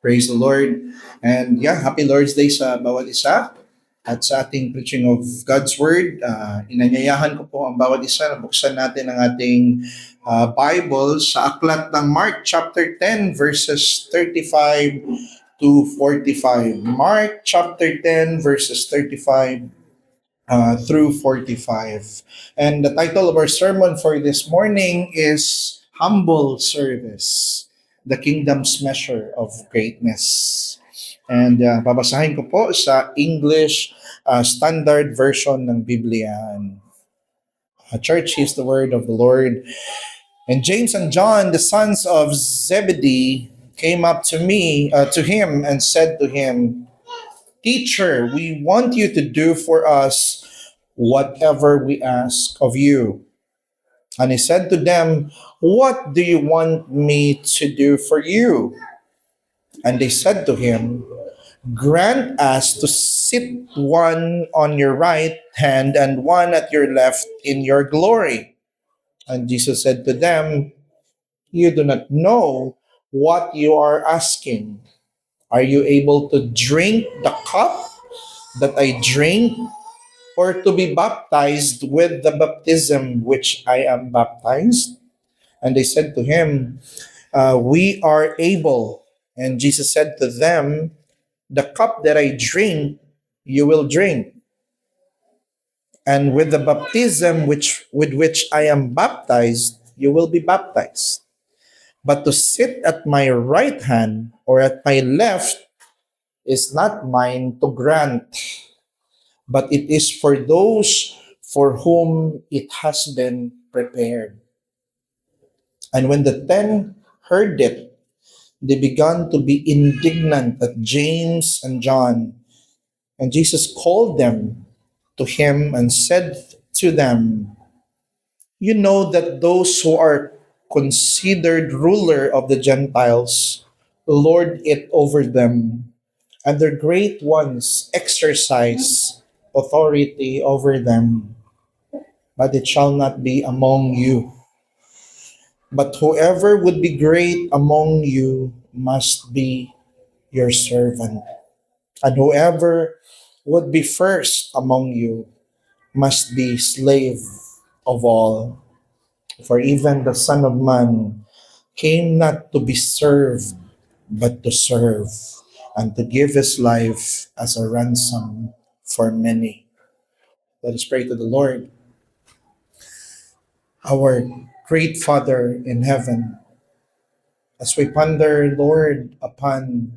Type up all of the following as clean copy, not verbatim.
Praise the Lord. And yeah, happy Lord's Day sa bawat isa. At sa ating preaching of God's Word, inanyayahan ko po ang bawat isa na buksan natin ang ating Bible sa aklat ng Mark chapter 10 verses 35 to 45. Mark chapter 10 verses 35 through 45. And the title of our sermon for this morning is Humble Service, the Kingdom's Measure of Greatness. And babasahin ko po sa English Standard Version ng Biblia. And, church, is the word of the Lord. And James and John, the sons of Zebedee, came up to him and said to him, "Teacher, we want you to do for us whatever we ask of you." And he said to them, "What do you want me to do for you?" And they said to him, "Grant us to sit one on your right hand and one at your left in your glory." And Jesus said to them, "You do not know what you are asking. Are you able to drink the cup that I drink, or to be baptized with the baptism which I am baptized?" And they said to him, "We are able." And Jesus said to them, "The cup that I drink, you will drink. And with the baptism with which I am baptized, you will be baptized. But to sit at my right hand or at my left is not mine to grant, but it is for those for whom it has been prepared." And when the 10 heard it, they began to be indignant at James and John. And Jesus called them to him and said to them, "You know that those who are considered ruler of the Gentiles lord it over them, and their great ones exercise authority over them. But it shall not be among you. But whoever would be great among you must be your servant. And whoever would be first among you must be slave of all. For even the Son of Man came not to be served, but to serve, and to give his life as a ransom for many." Let us pray to the Lord. Our great Father in heaven, as we ponder, Lord, upon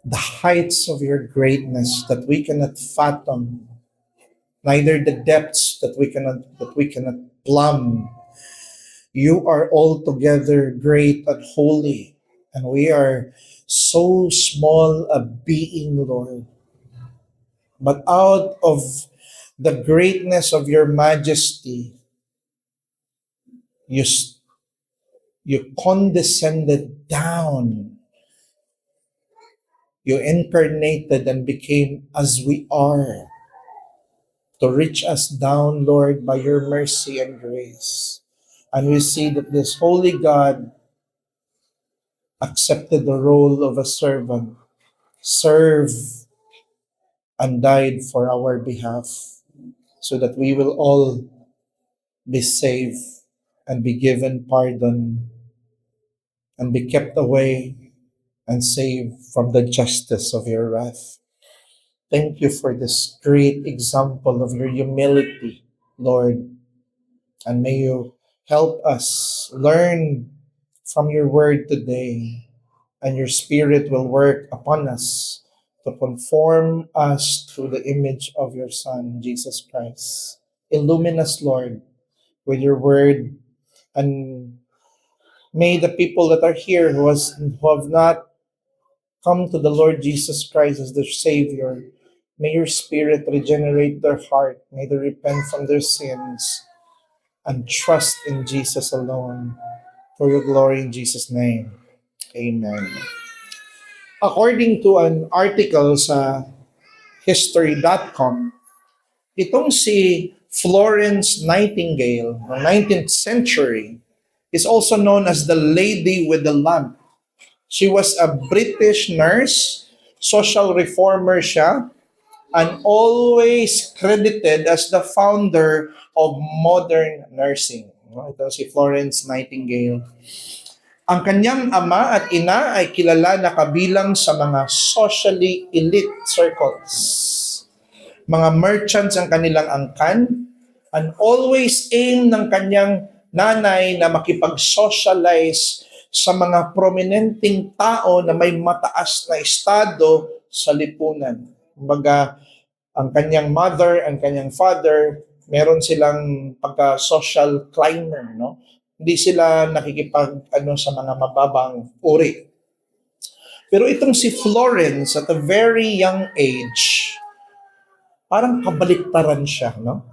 the heights of your greatness that we cannot fathom, neither the depths that we cannot plumb. You are altogether great and holy, and we are so small a being, Lord. But out of the greatness of your majesty, you, you condescended down. You incarnated and became as we are, to reach us down, Lord, by your mercy and grace. And we see that this holy God accepted the role of a servant, served and died for our behalf, so that we will all be saved and be given pardon and be kept away and saved from the justice of your wrath. Thank you for this great example of your humility, Lord. And may you help us learn from your word today, and your spirit will work upon us to conform us to the image of your Son, Jesus Christ. Illumine us, Lord, with your word, and may the people that are here who have not come to the Lord Jesus Christ as their Savior, may your Spirit regenerate their heart. May they repent from their sins and trust in Jesus alone. For your glory in Jesus' name. Amen. According to an article sa history.com, itong si Florence Nightingale ng 19th century is also known as the Lady with the Lamp. She was a British nurse, social reformer siya, and always credited as the founder of modern nursing. No, ito si Florence Nightingale. Ang kanyang ama at ina ay kilala na kabilang sa mga socially elite circles. Mga merchants ang kanilang angkan, and always aim ng kanyang nanay na makipag-socialize sa mga prominenteng tao na may mataas na estado sa lipunan. Kumbaga, ang kanyang mother and kanyang father, meron silang pagka-social climber, no? Hindi sila nakikipag sa mga mababang uri. Pero itong si Florence at a very young age, parang kabaliktaran siya, no?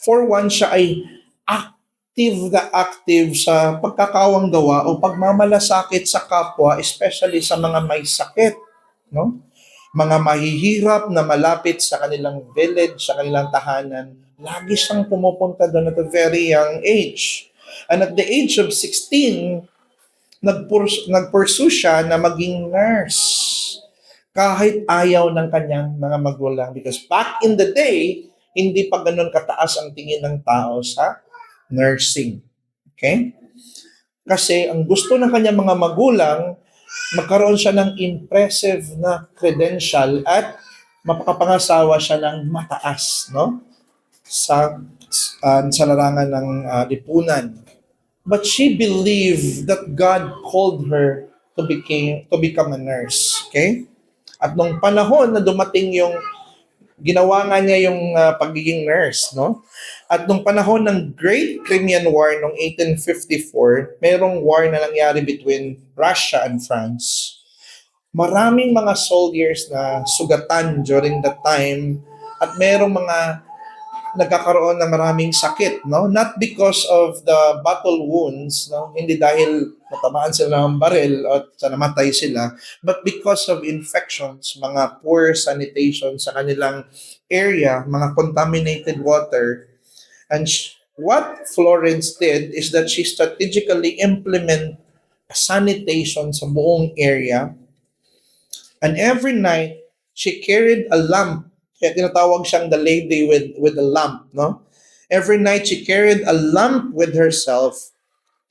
For one, siya ay active sa pagkakawang gawa o pagmamalasakit sa kapwa, especially sa mga may sakit, no? Mga mahihirap na malapit sa kanilang village, sa kanilang tahanan, lagi siyang pumupunta doon at a very young age. And at the age of 16, nagpursue siya na maging nurse kahit ayaw ng kanyang mga magulang. Because back in the day, hindi pa ganun kataas ang tingin ng tao sa nursing. Okay? Kasi ang gusto ng kanyang mga magulang, magkaroon siya ng impressive na credential at mapakapangasawa siya ng mataas, no? Sa larangan ng lipunan. But she believed that God called her to become a nurse. Okay? At nung panahon na dumating yung ginawa nga niya yung pagiging nurse, no? At nung panahon ng Great Crimean War noong 1854, mayroong war na nangyari between Russia and France. Maraming mga soldiers na sugatan during that time at mayroong mga nagkakaroon ng maraming sakit, no? Not because of the battle wounds, no? Hindi dahil natamaan sila ng baril at namatay sila, but because of infections, mga poor sanitation sa kanilang area, mga contaminated water. And what Florence did is that she strategically implement sanitation sa buong area. And every night, she carried a lamp. Kaya tinatawag siyang the lady with a lamp, no? Every night she carried a lamp with herself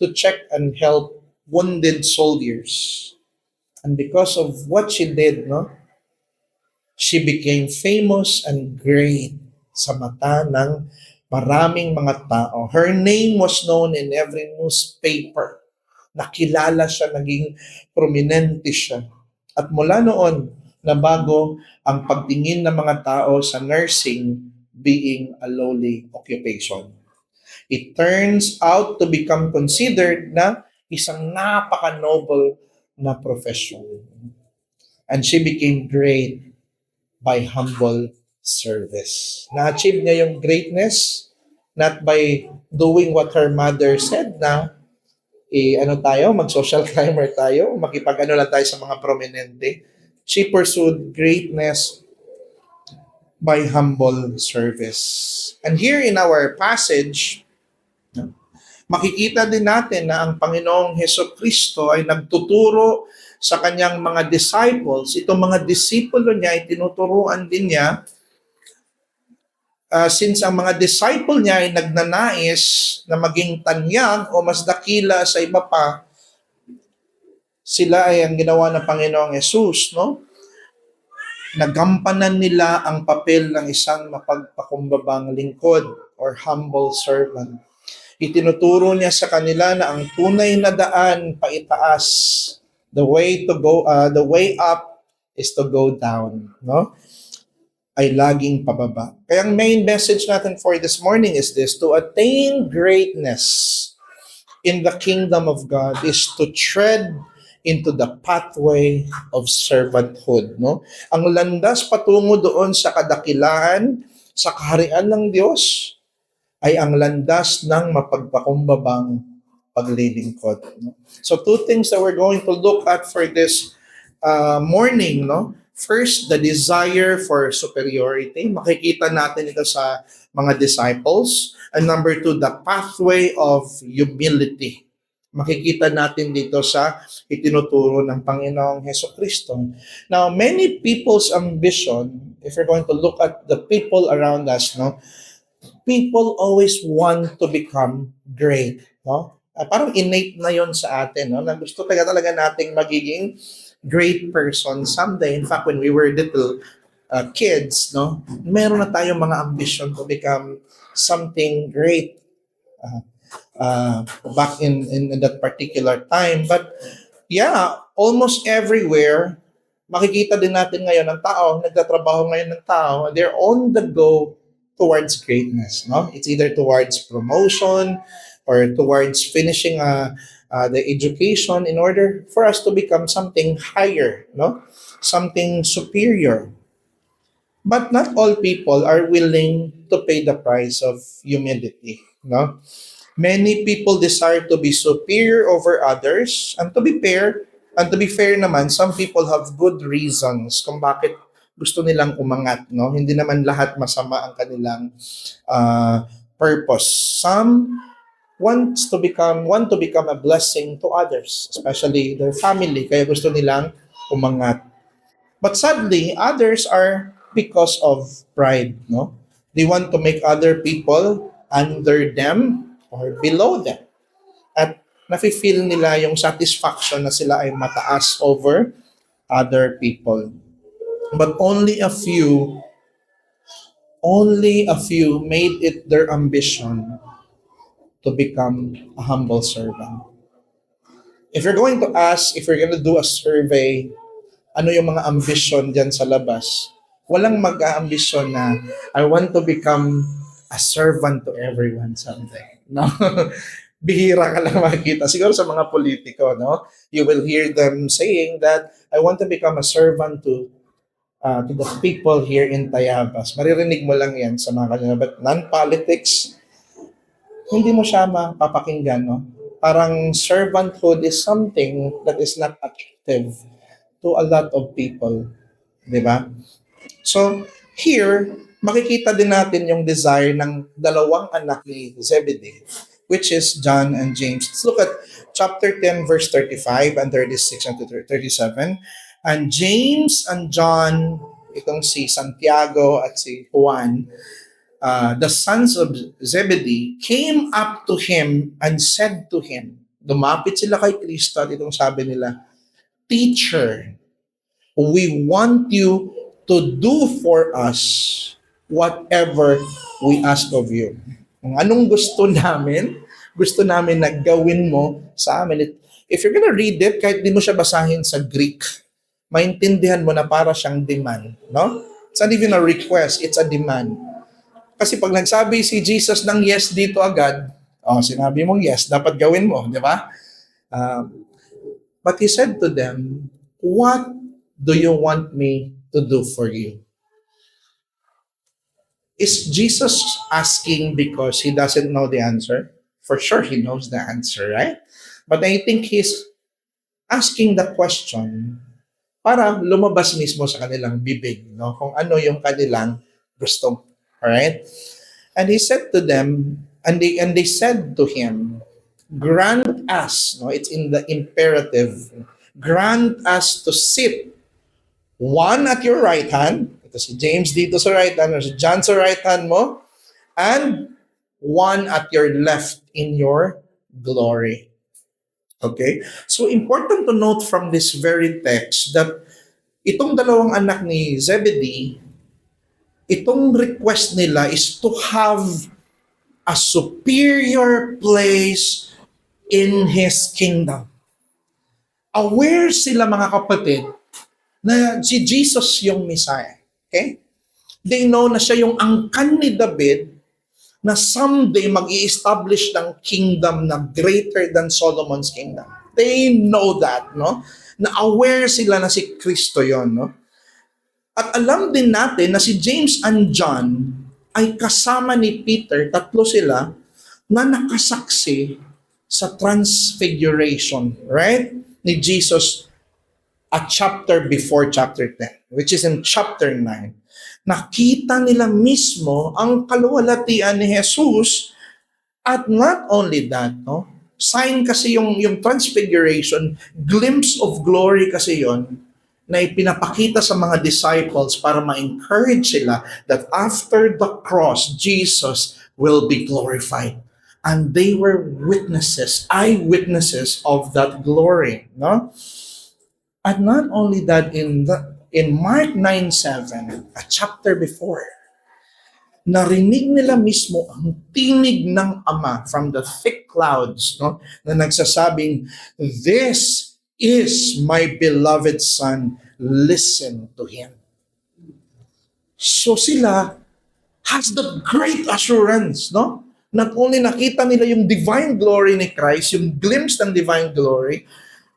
to check and help wounded soldiers. And because of what she did, no? She became famous and great sa mata ng maraming mga tao. Her name was known in every newspaper. Nakilala siya, naging prominente siya. At mula noon, nabago ang pagtingin ng mga tao sa nursing being a lowly occupation. It turns out to become considered na isang napaka-noble na profession. And she became great by humble service. Na-achieve niya yung greatness not by doing what her mother said na mag-social climber tayo, makipag-ano lang tayo sa mga prominente. She pursued greatness by humble service. And here in our passage, makikita din natin na ang Panginoong Hesukristo ay nagtuturo sa kanyang mga disciples. Itong mga disipulo niya ay tinuturuan din niya since ang mga disciple niya ay nagnanais na maging tanyag o mas dakila sa iba pa, sila ay ang ginawa ng Panginoong Hesus, no? Nagampanan nila ang papel ng isang mapagpakumbabang lingkod or humble servant. Itinuturo niya sa kanila na ang tunay na daan paitaas, the way up is to go down, no? Ay laging pababa. Kaya ang main message natin for this morning is this: to attain greatness in the kingdom of God is to tread into the pathway of servanthood, no? Ang landas patungo doon sa kadakilaan, sa kaharian ng Diyos, ay ang landas ng mapagpakumbabang paglilingkod. No? So two things that we're going to look at for this morning, no? First, the desire for superiority. Makikita natin ito sa mga disciples. And number two, the pathway of humility. Makikita natin dito sa itinuturo ng Panginoong Hesukristo. Now, many people's ambition, if you're going to look at the people around us, no, people always want to become great, no? Parang innate na 'yon sa atin, no? Na gusto talaga nating magiging great person someday. In fact, when we were little kids, no, meron na tayong mga ambition to become something great back in that particular time. But yeah, almost everywhere, makikita din natin ngayon ng tao, nagtatrabaho ngayon ng tao, they're on the go towards greatness, no? It's either towards promotion or towards finishing the education in order for us to become something higher, no? Something superior. But not all people are willing to pay the price of humility, no? Many people desire to be superior over others, and to be fair naman, some people have good reasons kung bakit gusto nilang umangat, no? Hindi naman lahat masama ang kanilang purpose. Some want to become a blessing to others, especially their family, kaya gusto nilang umangat. But sadly, others are because of pride, no? They want to make other people under them or below them. At nafe-feel nila yung satisfaction na sila ay mataas over other people. But only a few made it their ambition to become a humble servant. If you're going to do a survey, ano yung mga ambition dyan sa labas, walang mag-aambisyon na, I want to become a servant to everyone someday. No? Bihira ka lang makikita. Siguro sa mga politiko, no? You will hear them saying that, I want to become a servant to the people here in Tayabas. Maririnig mo lang yan sa mga kanila. But non-politics, hindi mo siya mapapakinggan, no? Parang servanthood is something that is not attractive to a lot of people. Di ba? So, here, makikita din natin yung desire ng dalawang anak ni Zebedee, which is John and James. Let's look at chapter 10, verse 35 and 36 and 37. And James and John, itong si Santiago at si Juan, the sons of Zebedee, came up to him and said to him, lumapit sila kay Kristo at itong sabi nila, Teacher, we want you to do for us whatever we ask of you. Kung anong gusto namin na gawin mo sa amin. If you're gonna read it, kahit di mo siya basahin sa Greek, maintindihan mo na para siyang demand, no? It's not even a request, it's a demand. Kasi pag nagsabi si Jesus ng yes dito agad, sinabi mong yes, dapat gawin mo, di ba? But he said to them, what do you want me to do for you? Is Jesus asking because he doesn't know the answer? For sure, he knows the answer, right? But I think he's asking the question para lumabas mismo sa kanilang bibig, no? Kung ano yung kanilang gusto. Alright? And he said to them, and they said to him, grant us, no? It's in the imperative, grant us to sit one at your right hand, ito si James dito sa right hand, or si John sa right hand mo, and one at your left in your glory. Okay? So important to note from this very text that itong dalawang anak ni Zebedee, itong request nila is to have a superior place in His kingdom. Aware sila mga kapatid na si Jesus yung Messiah. Okay? They know na siya yung angkan ni David na someday mag-i-establish ng kingdom na greater than Solomon's kingdom. They know that, no? Na aware sila na si Kristo yon, no? At alam din natin na si James and John ay kasama ni Peter, tatlo sila, na nakasaksi sa transfiguration, right? Ni Jesus a chapter before chapter 10, which is in chapter 9. Nakita nila mismo ang kaluwalhatian ni Jesus, at not only that, no? Sign kasi yung transfiguration, glimpse of glory kasi yon na ipinapakita sa mga disciples para ma-encourage sila that after the cross, Jesus will be glorified. And they were witnesses, eyewitnesses of that glory. No? And not only that, in Mark 9:7, a chapter before, narinig nila mismo ang tinig ng Ama from the thick clouds, no, na nagsasabing, "This is my beloved Son, listen to Him." So sila has the great assurance, no? Not only nakita nila yung divine glory ni Christ, yung glimpse ng divine glory,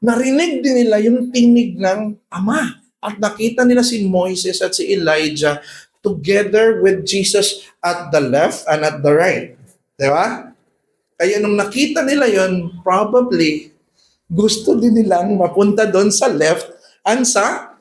narinig din nila yung tinig ng Ama. At nakita nila si Moises at si Elijah together with Jesus at the left and at the right. Di ba? Kaya nung nakita nila yon, probably gusto din nilang mapunta doon sa left and sa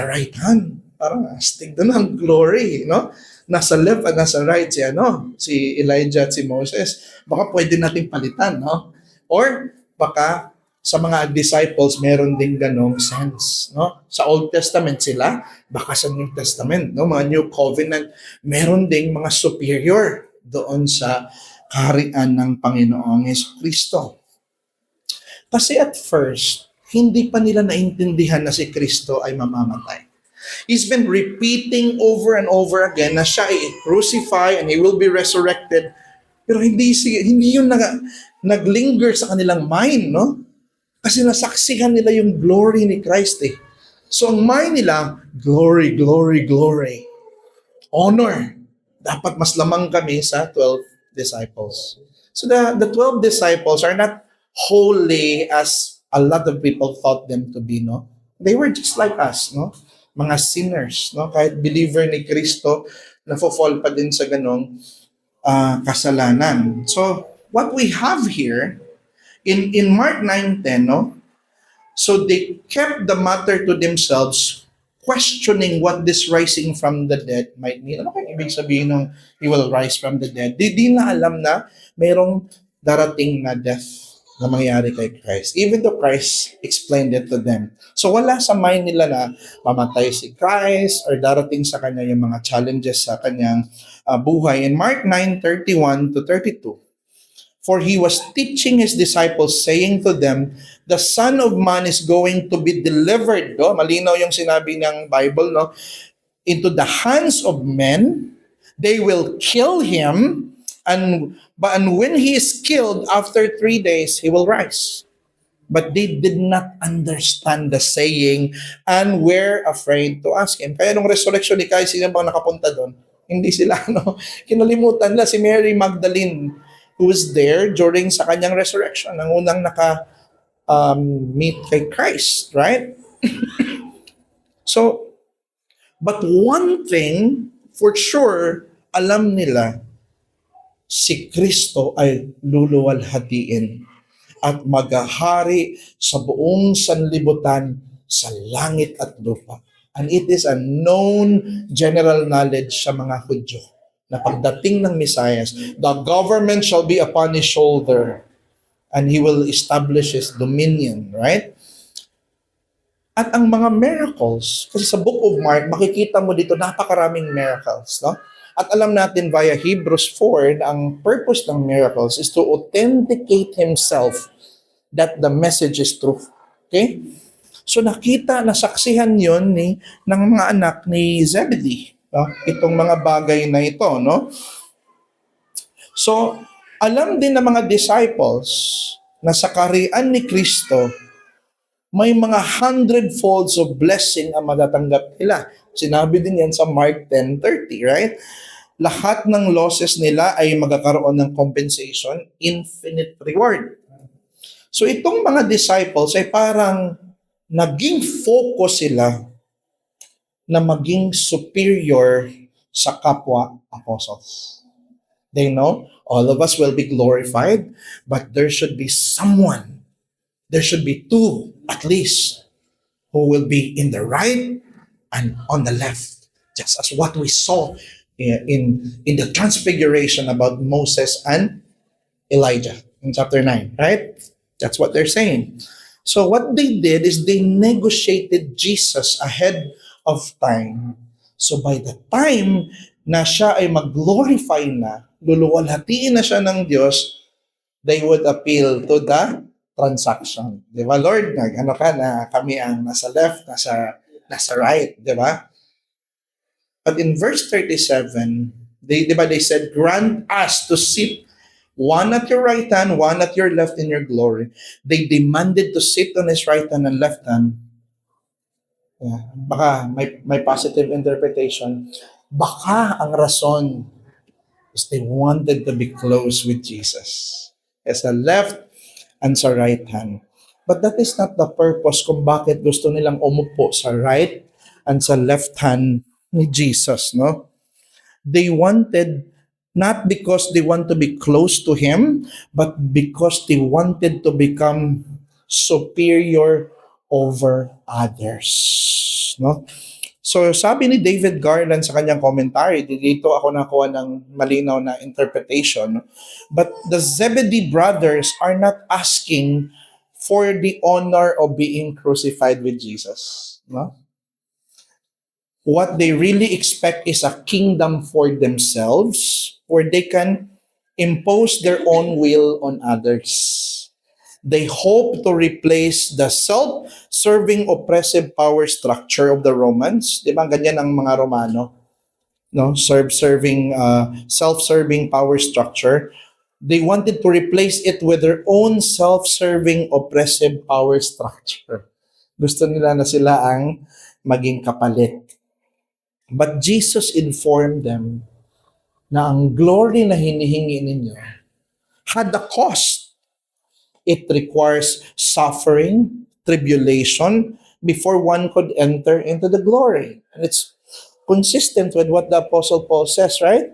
right hand. Parang astig doon ang glory, no? Nasa left at nasa right si Elijah at si Moses. Baka pwede nating palitan, no? Or baka sa mga disciples meron ding ganong sense, no? Sa Old Testament sila, baka sa New Testament, no, mga New Covenant, meron ding mga superior doon sa kaharian ng Panginoong Jesucristo. Kasi at first, hindi pa nila naintindihan na si Kristo ay mamamatay. He's been repeating over and over again na siya ay crucify and He will be resurrected. Pero hindi yun naglinger sa kanilang mind, no? Kasi nasaksihan nila yung glory ni Christ eh. So ang mind nila, glory, glory, glory. Honor. Dapat mas lamang kami sa 12 disciples. So the 12 disciples are not holy as a lot of people thought them to be, no? They were just like us, no? Mga sinners, no? Kahit believer ni Kristo, nafo-fall pa din sa ganong kasalanan. So what we have here, in Mark 9:10, no? So they kept the matter to themselves, questioning what this rising from the dead might mean. Ano kaya ibig sabihin ng He will rise from the dead? Di na alam na mayroong darating na death na mangyari kay Christ. Even though Christ explained it to them. So wala sa mind nila na mamatay si Christ or darating sa kanya yung mga challenges sa kanyang buhay. In Mark 9:31-32, for He was teaching His disciples, saying to them, the Son of Man is going to be delivered. No? Malinaw yung sinabi ng Bible, no? Into the hands of men. They will kill Him. And when He is killed, after 3 days, He will rise. But they did not understand the saying and were afraid to ask Him. Kaya nung resurrection ni Christ, sino bang nakapunta doon? Hindi sila, no? Kinalimutan nila si Mary Magdalene, who was there during sa kanyang resurrection, ang unang meet kay Christ, right? So, but one thing, for sure, alam nila, si Kristo ay luluwalhatiin at maghahari sa buong sanlibutan sa langit at lupa. And it is a known general knowledge sa mga Hudyo na pagdating ng Messiah, the government shall be upon His shoulder and He will establish His dominion, right? At ang mga miracles, kasi sa Book of Mark, makikita mo dito napakaraming miracles, no? At alam natin via Hebrews 4 na ang purpose ng miracles is to authenticate Himself that the message is true. Okay? So nasaksihan yun ng mga anak ni Zebedee. No? Itong mga bagay na ito, no? So, alam din ng mga disciples na sa kaharian ni Kristo, may mga 100-folds of blessing ang matatanggap nila. Sinabi din yan sa Mark 10:30, right? Lahat ng losses nila ay magkakaroon ng compensation, infinite reward. So itong mga disciples ay parang naging focus sila na maging superior sa kapwa apostles. They know all of us will be glorified, but there should be someone, there should be two at least, who will be in the right and on the left. Just as what we saw in the transfiguration about Moses and Elijah. in chapter 9, right? That's what they're saying. So what they did is they negotiated Jesus ahead of time. So by the time na siya ay mag-glorify na, luluwalhatiin na siya ng Diyos, they would appeal to the transaction. Di ba, Lord, ano ka na kami ang nasa left, nasa right, di ba? But in verse 37, they said, grant us to sit one at your right hand, one at your left in your glory. They demanded to sit on his right hand and left hand. Yeah. Baka may positive interpretation. Baka ang rason is they wanted to be close with Jesus. Sa left and sa right hand. But that is not the purpose kung bakit gusto nilang umupo sa right and sa left hand ni Jesus, no? They wanted, not because they want to be close to Him, but because they wanted to become superior over others, no? So sabi ni David Garland sa kanyang commentary, dito ako nakuha ng malinaw na interpretation, but the Zebedee brothers are not asking for the honor of being crucified with Jesus, no? What they really expect is a kingdom for themselves where they can impose their own will on others. They hope to replace the self-serving oppressive power structure of the Romans. Di ba ganyan ang mga Romano? No, self-serving power structure. They wanted to replace it with their own self-serving oppressive power structure. Gusto nila na sila ang maging kapalit. But Jesus informed them na ang glory na hinihingi ninyo had a cost. It requires suffering, tribulation, before one could enter into the glory. And it's consistent with what the Apostle Paul says, right?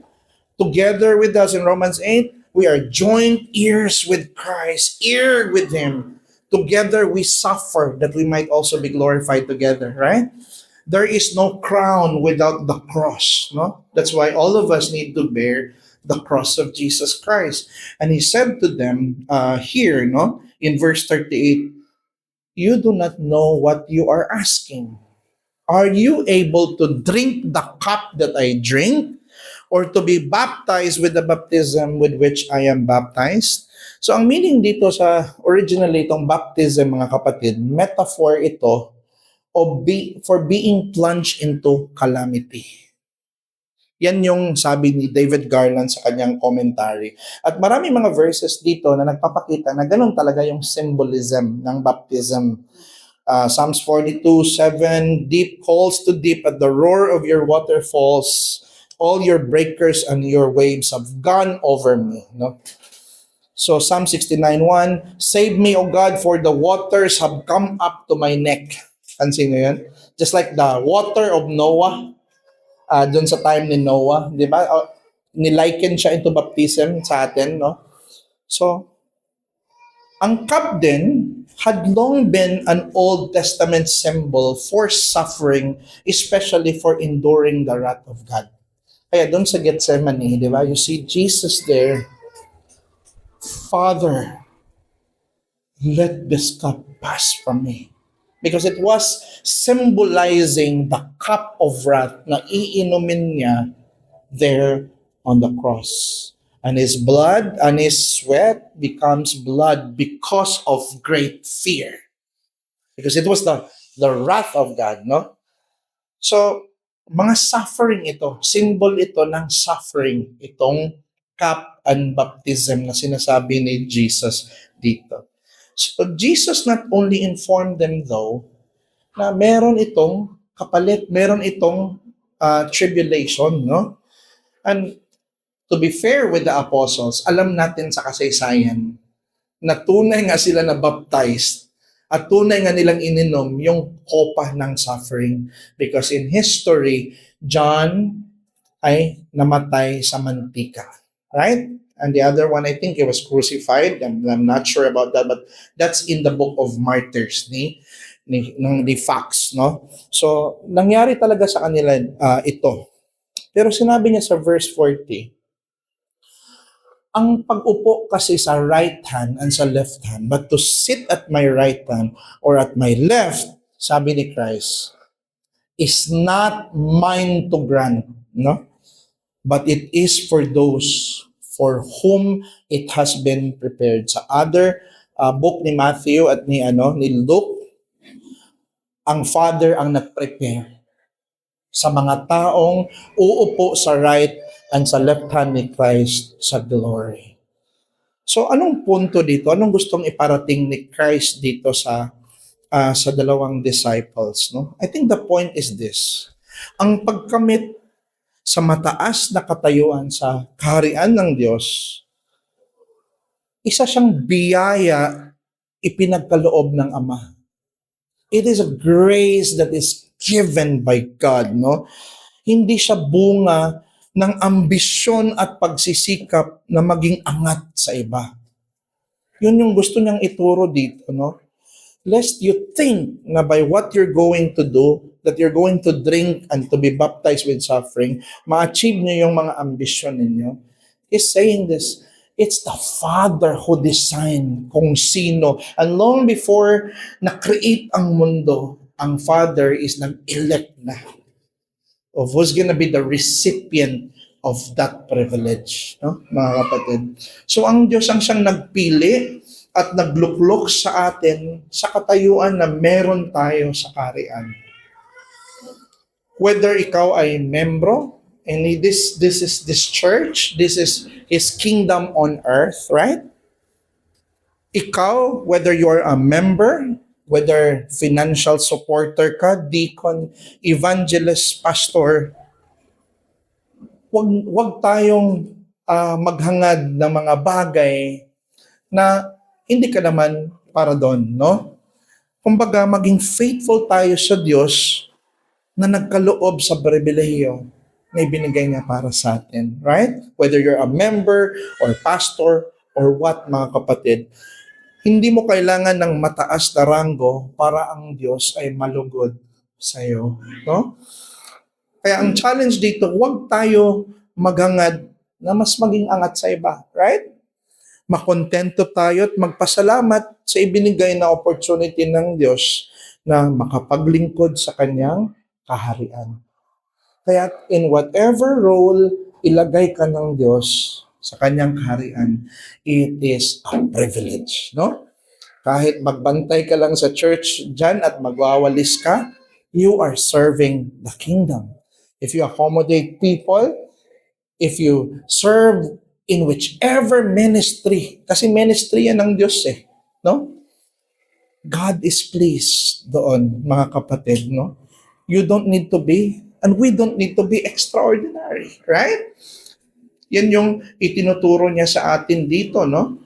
Together with us in Romans 8, we are joint heirs with Christ, heir with Him. Together we suffer that we might also be glorified together, right? There is no crown without the cross, no? That's why all of us need to bear the cross of Jesus Christ. And he said to them here, no, in verse 38, you do not know what you are asking. Are you able to drink the cup that I drink, or to be baptized with the baptism with which I am baptized? So ang meaning dito sa originally itong baptism, mga kapatid, metaphor ito for being plunged into calamity. Yan yung sabi ni David Garland sa kanyang commentary. At marami mga verses dito na nagpapakita na ganun talaga yung symbolism ng baptism. Psalms 42:7, deep calls to deep at the roar of your waterfalls. All your breakers and your waves have gone over me. No? So Psalm 69:1, save me, O God, for the waters have come up to my neck. Pansin nyo yan? Just like the water of Noah, doon sa time ni Noah, di ba? Niliken siya into baptism sa atin, no? So, ang cup din had long been an Old Testament symbol for suffering, especially for enduring the wrath of God. Kaya doon sa Gethsemane, di ba? You see Jesus there, Father, let this cup pass from me. Because it was symbolizing the cup of wrath na iinumin niya there on the cross. And his blood and his sweat becomes blood because of great fear. Because it was the wrath of God, no? So, mga suffering ito, symbol ito ng suffering, itong cup and baptism na sinasabi ni Jesus dito. So Jesus not only informed them though, na meron itong kapalit, meron itong tribulation, no? And to be fair with the apostles, alam natin sa kasaysayan na tunay nga sila na baptized at tunay nga nilang ininom yung kopa ng suffering. Because in history, John ay namatay sa mantika. Right? And the other one, I think he was crucified. I'm not sure about that, but that's in the book of Martyrs ni Fox, no? So, nangyari talaga sa kanila ito. Pero sinabi niya sa verse 40, Ang pag-upo kasi sa right hand and sa left hand, but to sit at my right hand or at my left, sabi ni Christ, is not mine to grant, no? But it is for those for whom it has been prepared. Sa other book ni Matthew at ni Luke, ang Father ang nag-prepare sa mga taong uupo sa right and sa left hand ni Christ sa glory. So anong punto dito? Anong gustong iparating ni Christ dito sa dalawang disciples, no? I think the point is this. Ang pagkamit sa mataas na katayuan sa kaharian ng Diyos, isa siyang biyaya ipinagkaloob ng Ama. It is a grace that is given by God, no? Hindi siya bunga ng ambisyon at pagsisikap na maging angat sa iba. Yun yung gusto niyang ituro dito, no? Lest you think na by what you're going to do, that you're going to drink and to be baptized with suffering, ma-achieve niyo yung mga ambisyon ninyo. He's saying this, it's the Father who designed kung sino. And long before na-create ang mundo, ang Father is nag-elect na of who's gonna be the recipient of that privilege, no, mga kapatid. So ang Diyos ang siyang nagpili at nagluklok sa atin sa katayuan na meron tayo sa kaharian. Whether ikaw ay membro, and this is this church, this is His kingdom on earth, right? Ikaw, whether you're a member, whether financial supporter ka, deacon, evangelist, pastor, wag tayong maghangad ng mga bagay na hindi ka naman para doon, no? Kumbaga, maging faithful tayo sa Diyos na nagkaloob sa pribilehiyo na ibinigay niya para sa atin, right? Whether you're a member or pastor or what, mga kapatid, hindi mo kailangan ng mataas na ranggo para ang Diyos ay malugod sa iyo, no? Kaya ang challenge dito, huwag tayo maghangad na mas maging angat sa iba, right? Makontento tayo at magpasalamat sa ibinigay na opportunity ng Diyos na makapaglingkod sa Kanyang kaharian. Kaya in whatever role ilagay ka ng Diyos sa Kanyang kaharian, it is a privilege, no? Kahit magbantay ka lang sa church dyan at magwawalis ka, you are serving the kingdom. If you accommodate people, if you serve in whichever ministry, kasi ministry yan ng Diyos no? God is pleased doon, mga kapatid, no? You don't need to be, and we don't need to be extraordinary, right? Yan yung itinuturo niya sa atin dito, no?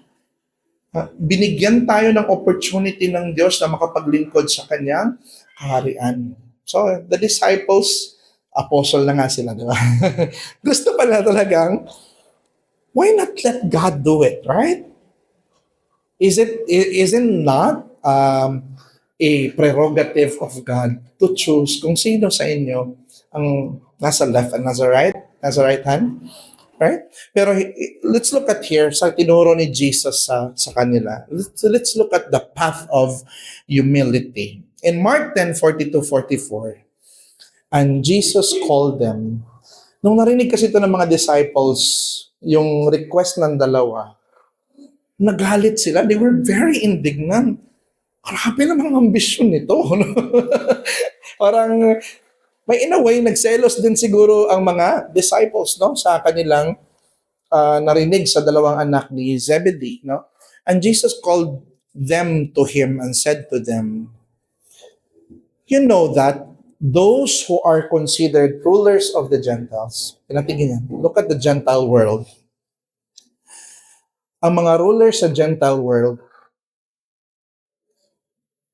Binigyan tayo ng opportunity ng Diyos na makapaglingkod sa Kanyang kaharian. So, the disciples, apostle na nga sila, di ba? Gusto pala talagang, why not let God do it, right? Isn't not a prerogative of God to choose kung sino sa inyo ang nasa left and nasa right hand, right? Pero let's look at here sa tinuro ni Jesus sa kanila. Let's look at the path of humility. In Mark 10:42-44, and Jesus called them. Nung narinig kasi ito ng mga disciples, yung request ng dalawa, nagalit sila. They were very indignant. Grabe namang ambisyon nito. Parang, may in a way, nagselos din siguro ang mga disciples, no? Sa kanilang narinig sa dalawang anak ni Zebedee, no? And Jesus called them to Him and said to them, you know that those who are considered rulers of the Gentiles, pinatigin yan, look at the Gentile world. Ang mga rulers sa Gentile world,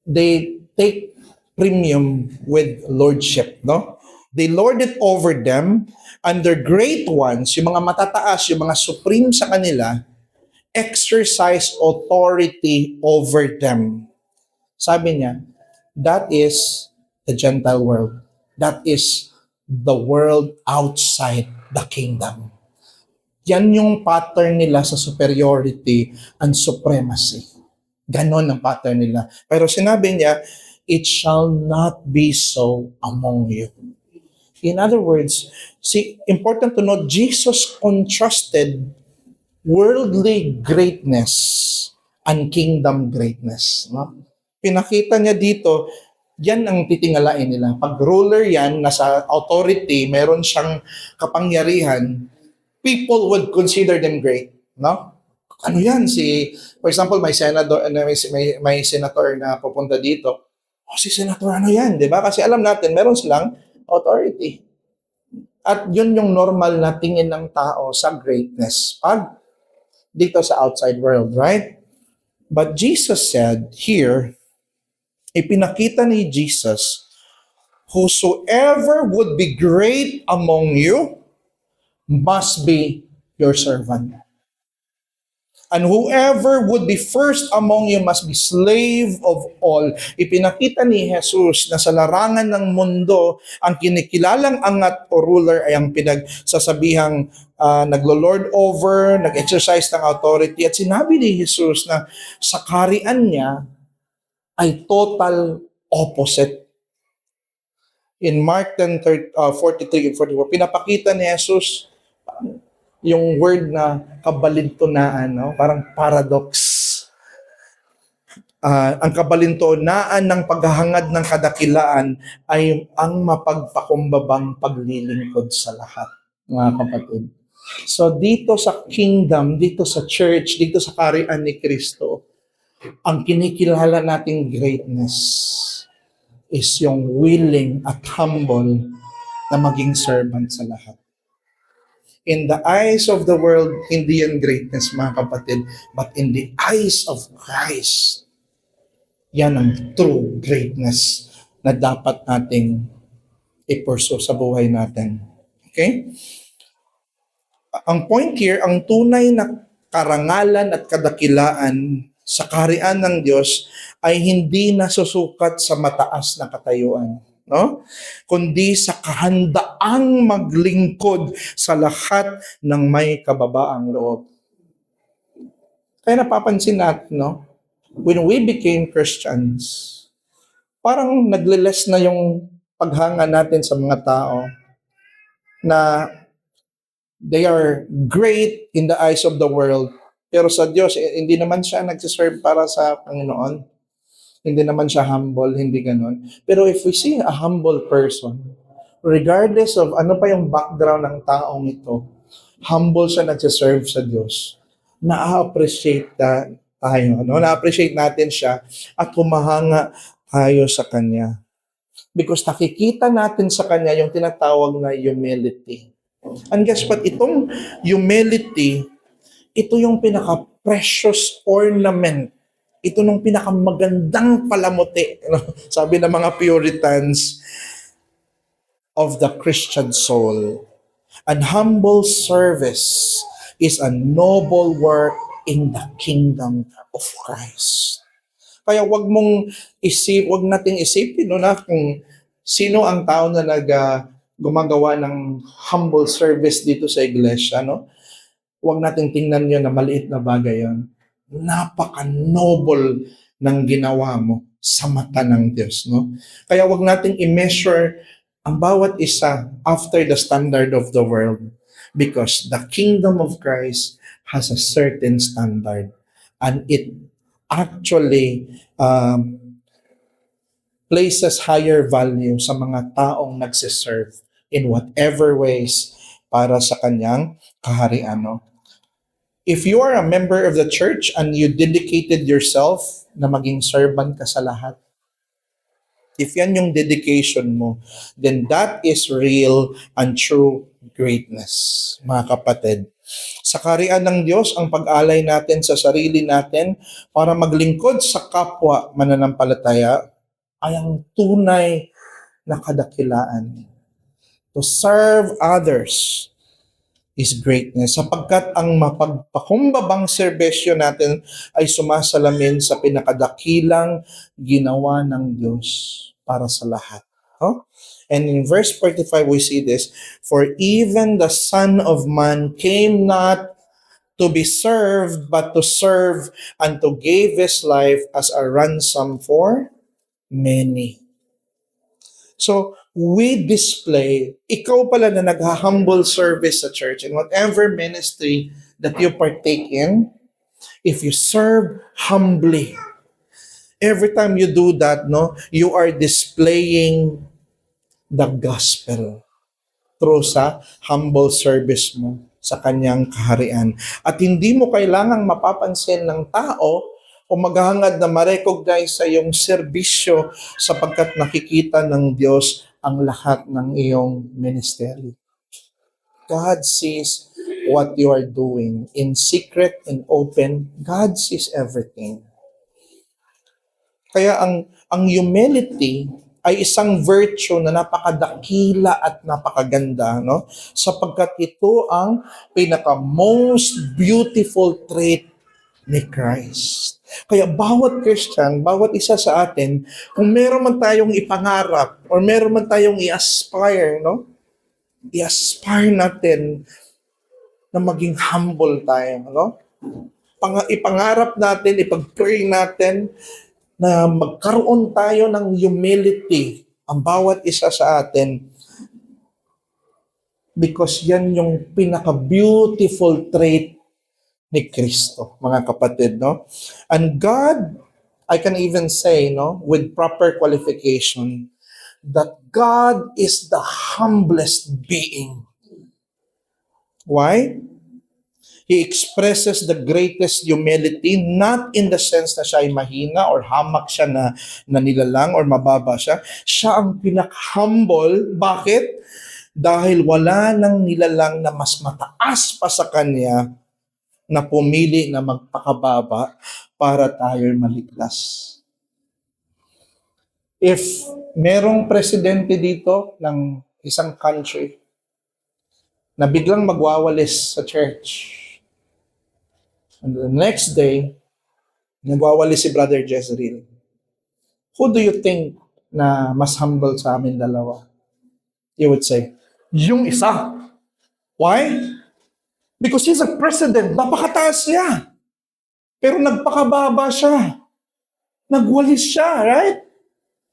they take premium with lordship, no? They lord it over them, and their great ones, yung mga matataas, yung mga supreme sa kanila, exercise authority over them. Sabi niya, that is the Gentile world. That is the world outside the kingdom. Yan yung pattern nila sa superiority and supremacy. Ganon ang pattern nila. Pero sinabi niya, it shall not be so among you. In other words, see, important to note, Jesus contrasted worldly greatness and kingdom greatness. No? Pinakita niya dito, yan ang titingalain nila. Pag ruler yan, nasa authority, meron siyang kapangyarihan, people would consider them great. No? Ano yan? For example, may senator na pupunta dito. Si senator ano yan? Di ba? Kasi alam natin, meron silang authority. At yun yung normal na tingin ng tao sa greatness pag dito sa outside world, right? But Jesus said here, ipinakita ni Jesus, whosoever would be great among you must be your servant. And whoever would be first among you must be slave of all. Ipinakita ni Jesus na sa larangan ng mundo, ang kinikilalang angat o ruler ay ang pinagsasabihang naglo-lord over, nag-exercise ng authority. At sinabi ni Jesus na sa kaharian niya ay total opposite. In Mark 10:43 and 44, pinapakita ni Jesus yung word na kabalintunaan, no? Parang paradox. Ang kabalintunaan ng paghahangad ng kadakilaan ay ang mapagpakumbabang paglilingkod sa lahat, mga kapatid. So dito sa kingdom, dito sa church, dito sa kaharian ni Kristo, ang kinikilala nating greatness is yung willing at humble na maging servant sa lahat. In the eyes of the world, hindi yan greatness, mga kapatid. But in the eyes of Christ, yan ang true greatness na dapat nating i-pursue sa buhay natin. Okay? Ang point here, ang tunay na karangalan at kadakilaan sa kaharian ng Diyos ay hindi nasusukat sa mataas na katayuan, no? Kundi sa kahandaang maglingkod sa lahat ng may kababaang loob. Kaya napapansin natin, no? When we became Christians, parang nagle-less na yung paghanga natin sa mga tao na they are great in the eyes of the world, pero sa Diyos, hindi naman siya nagsiserve para sa Panginoon. Hindi naman siya humble, hindi ganon. Pero if we see a humble person, regardless of ano pa yung background ng taong ito, humble siya nagsiserve sa Diyos, na-appreciate tayo. No? Na-appreciate natin siya at humahanga tayo sa Kanya. Because nakikita natin sa Kanya yung tinatawag na humility. And guess what? Itong humility, ito yung pinaka-precious ornament. Ito nung pinakamagandang palamuti. Sabi ng mga Puritans, of the Christian soul. And humble service is a noble work in the kingdom of Christ. Kaya wag nating isipin no, na kung sino ang tao na gumagawa ng humble service dito sa iglesia, no? Huwag nating tingnan yun na maliit na bagay yun. Napaka-noble ng ginawa mo sa mata ng Diyos, no? Kaya huwag nating i-measure ang bawat isa after the standard of the world, because the kingdom of Christ has a certain standard and it actually places higher value sa mga taong nagsiserve in whatever ways para sa kanyang kaharian, no? If you are a member of the church and you dedicated yourself na maging servant ka sa lahat, if yan yung dedication mo, then that is real and true greatness, mga kapatid. Sa kaharian ng Diyos, ang pag-alay natin sa sarili natin para maglingkod sa kapwa mananampalataya ay ang tunay na kadakilaan. To serve others is greatness, sapagkat ang mapagpakumbabang serbisyo natin ay sumasalamin sa pinakadakilang ginawa ng Diyos para sa lahat. Huh? And in verse 45, we see this, for even the Son of Man came not to be served, but to serve and to give his life as a ransom for many. So, we display, ikaw pala na nag-humble service sa church and whatever ministry that you partake in, if you serve humbly, every time you do that, no, you are displaying the gospel through sa humble service mo sa kanyang kaharian. At hindi mo kailangang mapapansin ng tao o maghahangad na ma-recognize sa iyong serbisyo sapagkat nakikita ng Diyos ang lahat ng iyong ministeryo. God sees what you are doing in secret and open. God sees everything. Kaya ang humility ay isang virtue na napakadakila at napakaganda, no? Sapagkat ito ang pinaka-most beautiful trait ni Christ. Kaya bawat Christian, bawat isa sa atin, kung meron man tayong ipangarap or meron man tayong i-aspire, no? I-aspire natin na maging humble tayo, no? Ipangarap natin, ipag-pray natin na magkaroon tayo ng humility ang bawat isa sa atin because yan yung pinaka-beautiful trait ni Kristo, mga kapatid, no? And God, I can even say, no, with proper qualification, that God is the humblest being. Why? He expresses the greatest humility, not in the sense na siya ay mahina or hamak siya na nilalang or mababa siya. Siya ang pinaka-humble. Bakit? Dahil wala nang nilalang na mas mataas pa sa kanya na pumili na magpakababa para tayo'y maligtas. If merong presidente dito ng isang country na biglang magwawalis sa church, and the next day, nagwawalis si Brother Jezreel, who do you think na mas humble sa amin dalawa? You would say, yung isa. Why? Because he's a president. Napakataas niya. Pero nagpakababa siya. Nagwalis siya, right?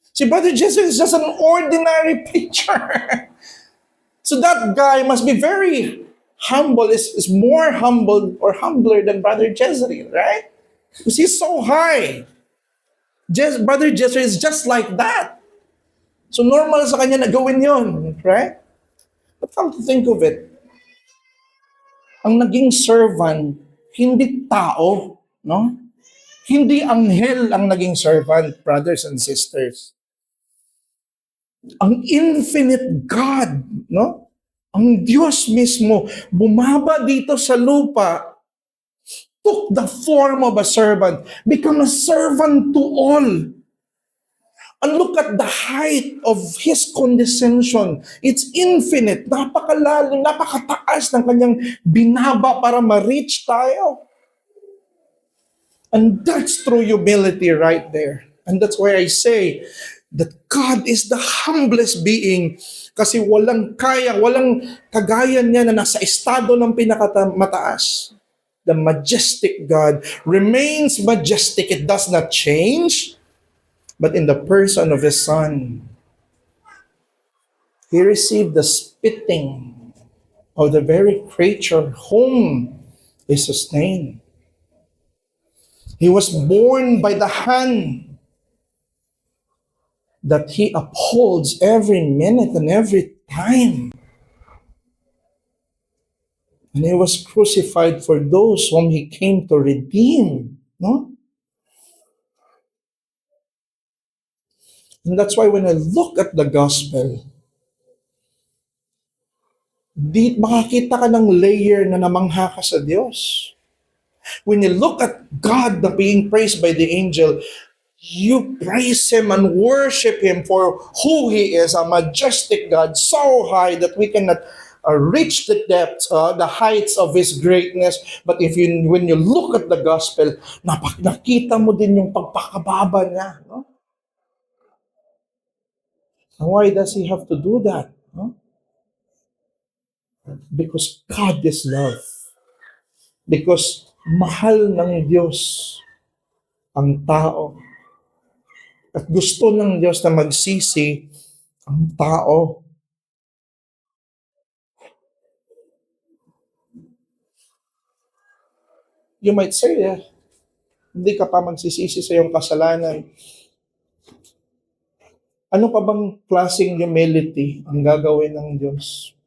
Si Brother Jezreel is just an ordinary preacher. So that guy must be very humble, is more humble or humbler than Brother Jezreel, right? Because he's so high. Brother Jezreel is just like that. So normal sa kanya na gawin yun, right? But come to think of it, ang naging servant, hindi tao, no? Hindi anghel ang naging servant, brothers and sisters. Ang infinite God, no? Ang Diyos mismo, bumaba dito sa lupa, took the form of a servant, become a servant to all. And look at the height of His condescension. It's infinite. Napakalalim, napakataas ng kanyang binaba para ma-reach tayo. And that's true humility right there. And that's why I say that God is the humblest being kasi walang kaya, walang kagaya niya na nasa estado ng pinakamataas. The majestic God remains majestic. It does not change. But in the person of His Son, He received the spitting of the very creature whom He sustained. He was born by the hand that He upholds every minute and every time. And He was crucified for those whom He came to redeem. No? And that's why when I look at the gospel, makakita ka ng layer na namangha ka sa Diyos. When you look at God na being praised by the angel, you praise Him and worship Him for who He is, a majestic God, so high that we cannot reach the depths, the heights of His greatness. But when you look at the gospel, nakita mo din yung pagpakababa niya. No? And why does He have to do that? No? Because God is love. Because mahal ng Diyos ang tao. At gusto ng Diyos na magsisi ang tao. You might say, hindi ka pa magsisisi sa iyong kasalanan. Ano pa bang klaseng humility ang gagawin ng Diyos?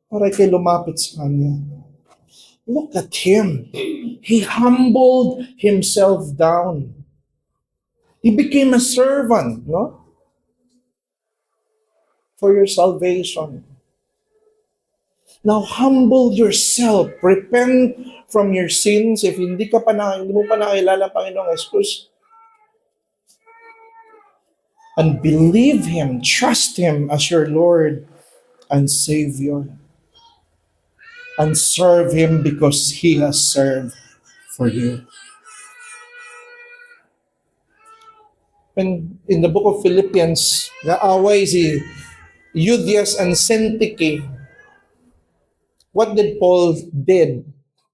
Para kay lumapit sa Kanya. Look at Him. He humbled Himself down. He became a servant, no? For your salvation. Now, humble yourself. Repent from your sins. If hindi mo pa nakilala Panginoong Jesus, and believe Him, trust Him as your Lord and Savior. And serve Him because He has served for you. When in the book of Philippians, naaway si Euodias and Syntyche. What did Paul did?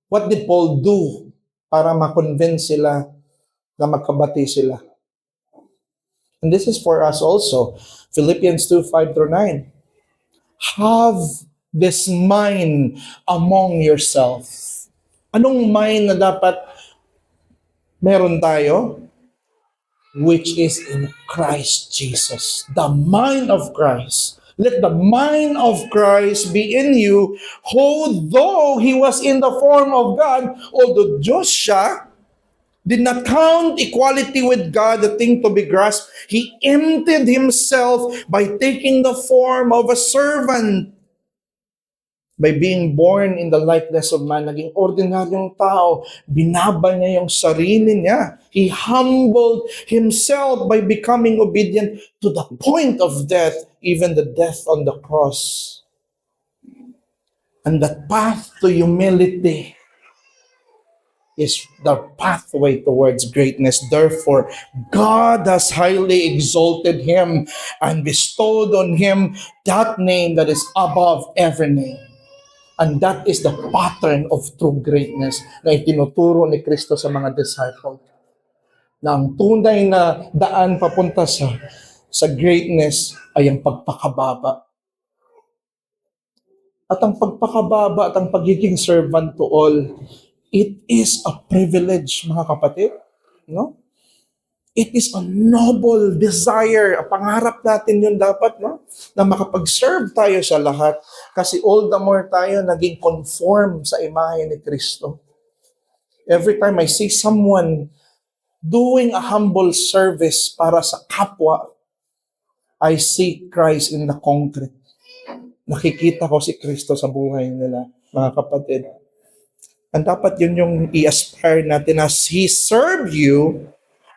What did Paul do para ma-convince sila na magkabati sila? And this is for us also. Philippians 2:5-9. Have this mind among yourself. Anong mind na dapat meron tayo? Which is in Christ Jesus. The mind of Christ. Let the mind of Christ be in you, who though He was in the form of God, although Diyos siya, did not count equality with God a thing to be grasped. He emptied Himself by taking the form of a servant. By being born in the likeness of man, naging ordinaryong tao, binaba niya yung sarili niya. He humbled Himself by becoming obedient to the point of death, even the death on the cross. And the path to humility is the pathway towards greatness. Therefore, God has highly exalted Him and bestowed on Him that name that is above every name. And that is the pattern of true greatness na itinuturo ni Kristo sa mga disciple. Na ang tunay na daan papunta sa greatness ay ang pagpakababa. At ang pagpakababa at ang pagiging servant to all, it is a privilege, mga kapatid. No? It is a noble desire. A pangarap natin yun dapat, no? Na makapag-serve tayo sa lahat. Kasi all the more tayo naging conform sa imahe ni Kristo. Every time I see someone doing a humble service para sa kapwa, I see Christ in the concrete. Nakikita ko si Kristo sa buhay nila, mga kapatid. And dapat yun yung i-aspire natin as He served you,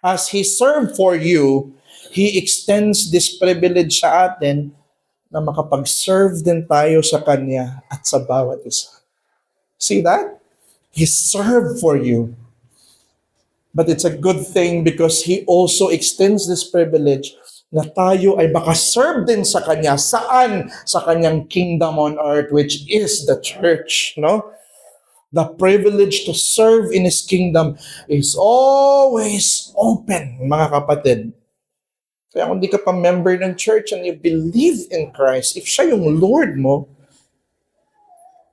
as He served for you, He extends this privilege sa atin na makapag-serve din tayo sa Kanya at sa bawat isa. See that? He served for you. But it's a good thing because He also extends this privilege na tayo ay makaserve din sa Kanya. Saan? Sa Kanyang kingdom on earth, which is the church. No? The privilege to serve in His kingdom is always open, mga kapatid. Kaya kung di ka pa member ng church and you believe in Christ, if siya yung Lord mo,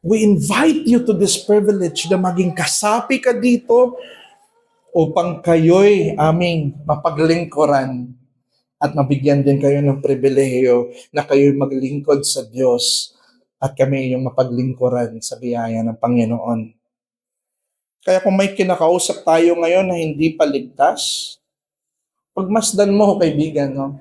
we invite you to this privilege na maging kasapi ka dito upang kayo'y aming mapaglingkuran at mabigyan din kayo ng pribilehiyo na kayo'y maglingkod sa Diyos at kami yung mapaglingkuran sa biyaya ng Panginoon. Kaya kung may kinakausap tayo ngayon na hindi pa ligtas, pagmasdan mo, kaibigan, no?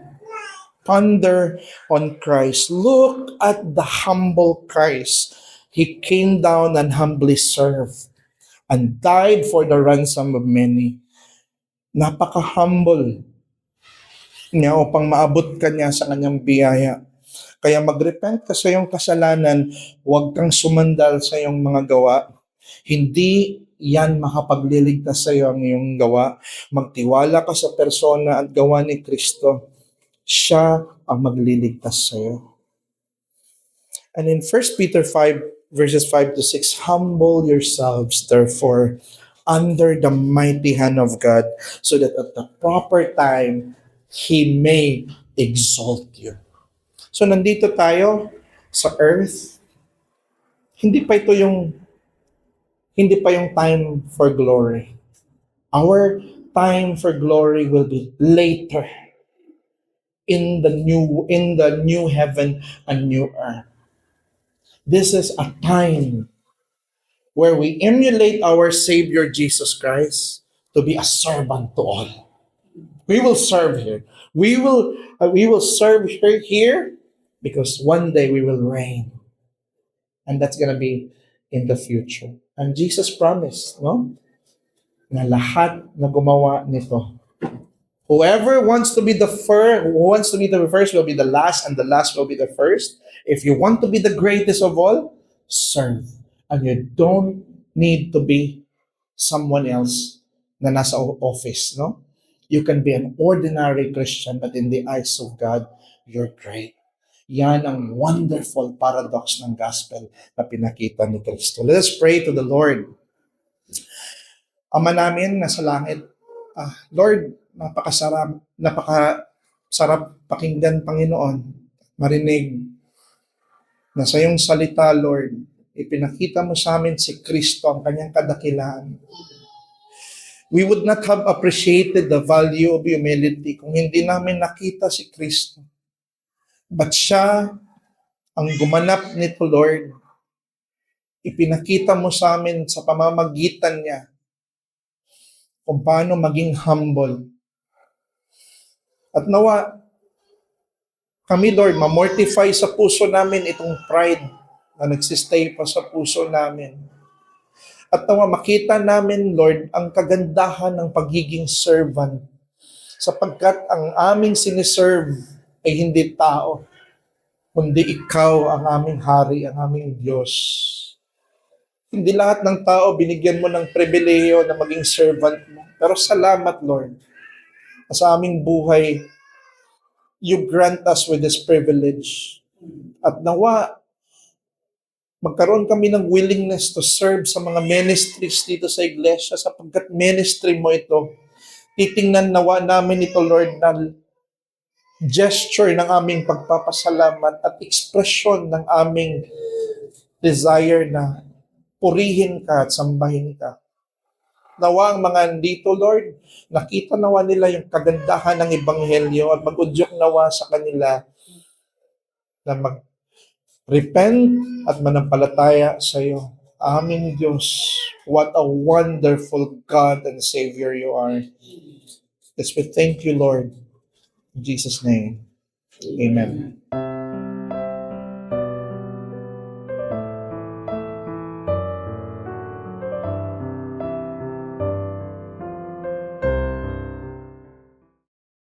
Ponder on Christ. Look at the humble Christ. He came down and humbly served and died for the ransom of many. Napaka-humble niya upang maabot ka niya sa kanyang biyaya. Kaya mag-repent ka sa iyong kasalanan, huwag kang sumandal sa iyong mga gawa. Hindi yan makapagliligtas sa iyo ang iyong gawa. Magtiwala ka sa persona at gawa ni Kristo. Siya ang magliligtas sa'yo. And in 1 Peter 5, verses 5 to 6, humble yourselves, therefore, under the mighty hand of God, so that at the proper time, He may exalt you. So nandito tayo sa earth, hindi pa yung time for glory. Our time for glory will be later in the new heaven and new earth. This is a time where we emulate our Savior Jesus Christ to be a servant to all. We will serve here. We will serve her here because one day we will reign. And that's gonna be in the future. And Jesus promised, no? Na lahat na gumawa nito. Whoever wants to be the first, who wants to be the first will be the last, and the last will be the first. If you want to be the greatest of all, serve. And you don't need to be someone else na nasa office, no? You can be an ordinary Christian, but in the eyes of God, you're great. Yan ang wonderful paradox ng gospel na pinakita ni Kristo. Let us pray to the Lord. Ama namin nasa langit, Lord, napakasarap pakinggan, Panginoon, marinig na sa iyong salita, Lord, ipinakita mo sa amin si Kristo, ang kanyang kadakilaan. We would not have appreciated the value of humility kung hindi namin nakita si Kristo. But siya ang gumanap nito, Lord. Ipinakita mo sa amin sa pamamagitan niya kung paano maging humble. At nawa, kami, Lord, mamortify sa puso namin itong pride na nagsistay pa sa puso namin. At nawa, makita namin, Lord, ang kagandahan ng pagiging servant sapagkat ang aming siniserve ay hindi tao, kundi ikaw ang aming hari, ang aming Diyos. Hindi lahat ng tao binigyan mo ng pribilehiyo na maging servant mo. Pero salamat, Lord, sa aming buhay, you grant us with this privilege. At nawa, magkaroon kami ng willingness to serve sa mga ministries dito sa iglesia sapagkat ministry mo ito. Titingnan nawa namin ito, Lord, na gesture ng aming pagpapasalamat at ekspresyon ng aming desire na purihin ka at sambahin ka. Nawa ang mga dito, Lord, nakita nawa nila yung kagandahan ng Ebanghelyo at mag-udyok nawa sa kanila na mag-repent at manampalataya sa iyo. Aming Diyos, what a wonderful God and Savior you are. Yes, we thank you, Lord. In Jesus' name, amen.